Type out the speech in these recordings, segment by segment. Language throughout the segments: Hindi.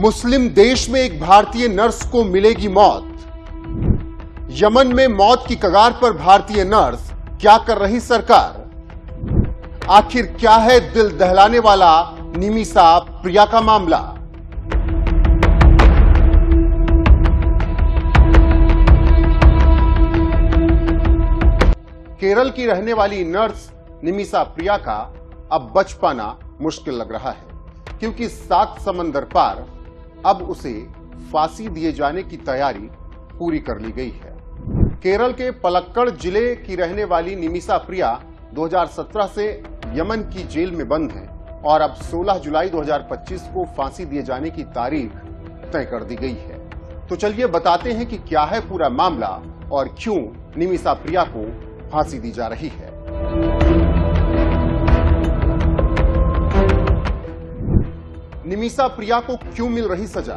मुस्लिम देश में एक भारतीय नर्स को मिलेगी मौत। यमन में मौत की कगार पर भारतीय नर्स, क्या कर रही सरकार? आखिर क्या है दिल दहलाने वाला निमिषा प्रिया का मामला? केरल की रहने वाली नर्स निमिषा प्रिया का अब बच पाना मुश्किल लग रहा है, क्योंकि 7 समंदर पार अब उसे फांसी दिए जाने की तैयारी पूरी कर ली गई है। केरल के पलक्कड़ जिले की रहने वाली निमिषा प्रिया 2017 से यमन की जेल में बंद है और अब 16 जुलाई 2025 को फांसी दिए जाने की तारीख तय कर दी गई है। तो चलिए बताते हैं कि क्या है पूरा मामला और क्यों निमिषा प्रिया को फांसी दी जा रही है। निमिषा प्रिया को क्यों मिल रही सजा?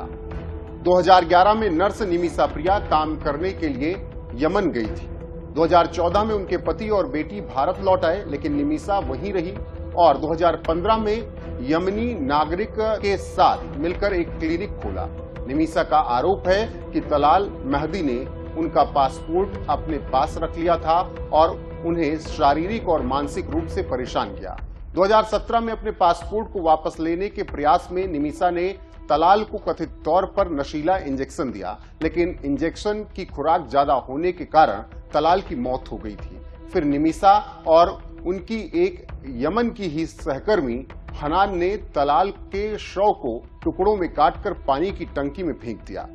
2011 में नर्स निमिषा प्रिया काम करने के लिए यमन गई थी। 2014 में उनके पति और बेटी भारत लौट आए, लेकिन निमिषा वहीं रही और 2015 में यमनी नागरिक के साथ मिलकर एक क्लिनिक खोला। निमिषा का आरोप है कि तलाल मेहदी ने उनका पासपोर्ट अपने पास रख लिया था और उन्हें शारीरिक और मानसिक रूप से परेशान किया। 2017 में अपने पासपोर्ट को वापस लेने के प्रयास में निमिषा ने तलाल को कथित तौर पर नशीला इंजेक्शन दिया, लेकिन इंजेक्शन की खुराक ज्यादा होने के कारण तलाल की मौत हो गई थी। फिर निमिषा और उनकी एक यमन की ही सहकर्मी हनान ने तलाल के शव को टुकड़ों में काटकर पानी की टंकी में फेंक दिया।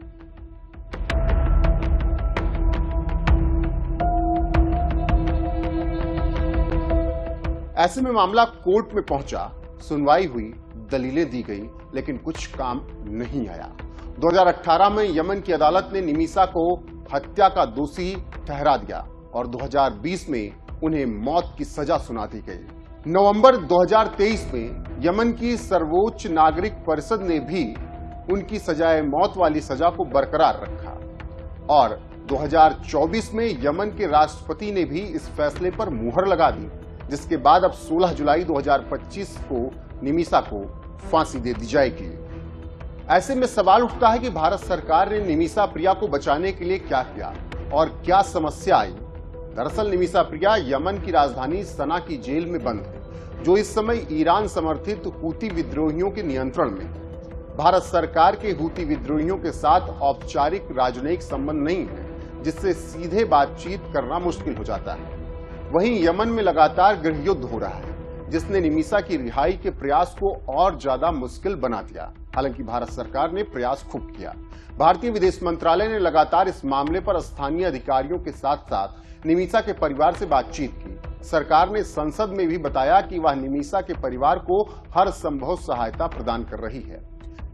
ऐसे में मामला कोर्ट में पहुंचा, सुनवाई हुई, दलीलें दी गई, लेकिन कुछ काम नहीं आया। 2018 में यमन की अदालत ने निमिषा को हत्या का दोषी ठहरा दिया और 2020 में उन्हें मौत की सजा सुना दी गई। नवंबर 2023 में यमन की सर्वोच्च नागरिक परिषद ने भी उनकी सजाए मौत वाली सजा को बरकरार रखा और 2024 में यमन के राष्ट्रपति ने भी इस फैसले पर मुहर लगा दी, जिसके बाद अब 16 जुलाई 2025 को निमिषा को फांसी दे दी जाएगी। ऐसे में सवाल उठता है कि भारत सरकार ने निमिषा प्रिया को बचाने के लिए क्या किया और क्या समस्या आई। दरअसल निमिषा प्रिया यमन की राजधानी सना की जेल में बंद है, जो इस समय ईरान समर्थित हूती विद्रोहियों के नियंत्रण में है। भारत सरकार के हूती विद्रोहियों के साथ औपचारिक राजनयिक संबंध नहीं है, जिससे सीधे बातचीत करना मुश्किल हो जाता है। वहीं यमन में लगातार गृह युद्ध हो रहा है, जिसने निमिषा की रिहाई के प्रयास को और ज्यादा मुश्किल बना दिया। हालांकि भारत सरकार ने प्रयास खूब किया। भारतीय विदेश मंत्रालय ने लगातार इस मामले पर स्थानीय अधिकारियों के साथ साथ निमिषा के परिवार से बातचीत की। सरकार ने संसद में भी बताया कि वह निमिषा के परिवार को हर संभव सहायता प्रदान कर रही है।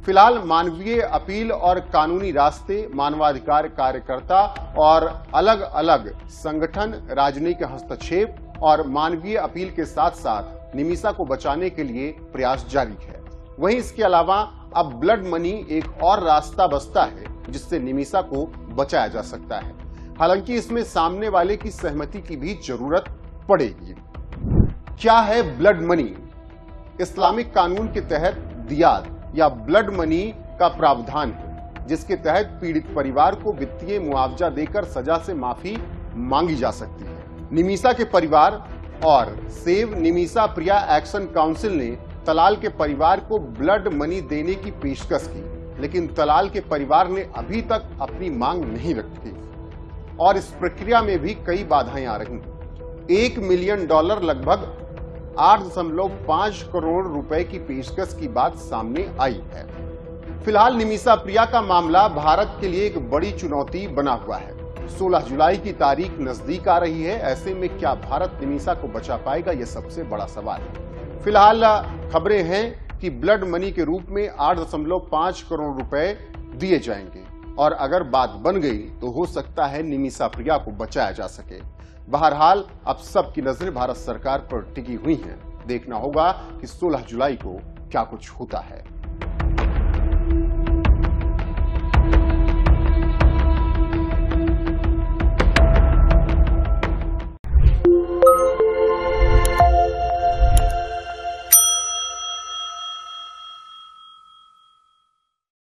फिलहाल मानवीय अपील और कानूनी रास्ते, मानवाधिकार कार्यकर्ता और अलग अलग संगठन, राजनीतिक हस्तक्षेप और मानवीय अपील के साथ साथ निमिषा को बचाने के लिए प्रयास जारी है। वहीं इसके अलावा अब ब्लड मनी एक और रास्ता बचता है, जिससे निमिषा को बचाया जा सकता है। हालांकि इसमें सामने वाले की सहमति की भी जरूरत पड़ेगी। क्या है ब्लड मनी? इस्लामिक कानून के तहत दियात या ब्लड मनी का प्रावधान है, जिसके तहत पीड़ित परिवार को वित्तीय मुआवजा देकर सजा से माफी मांगी जा सकती है। निमिषा के परिवार और सेव निमिषा प्रिया एक्शन काउंसिल ने तलाल के परिवार को ब्लड मनी देने की पेशकश की, लेकिन तलाल के परिवार ने अभी तक अपनी मांग नहीं रखी और इस प्रक्रिया में भी कई बाधाएं आ रही हैं। $1 मिलियन लगभग 8.5 करोड़ रुपए की पेशकश की बात सामने आई है। फिलहाल निमिषा प्रिया का मामला भारत के लिए एक बड़ी चुनौती बना हुआ है। 16 जुलाई की तारीख नजदीक आ रही है। ऐसे में क्या भारत निमिषा को बचा पाएगा, यह सबसे बड़ा सवाल है। फिलहाल खबरें हैं कि ब्लड मनी के रूप में 8.5 करोड़ रुपए दिए जाएंगे और अगर बात बन गई तो हो सकता है निमिषा प्रिया को बचाया जा सके। बहरहाल अब सबकी नजरें भारत सरकार पर टिकी हुई हैं। देखना होगा कि 16 जुलाई को क्या कुछ होता है।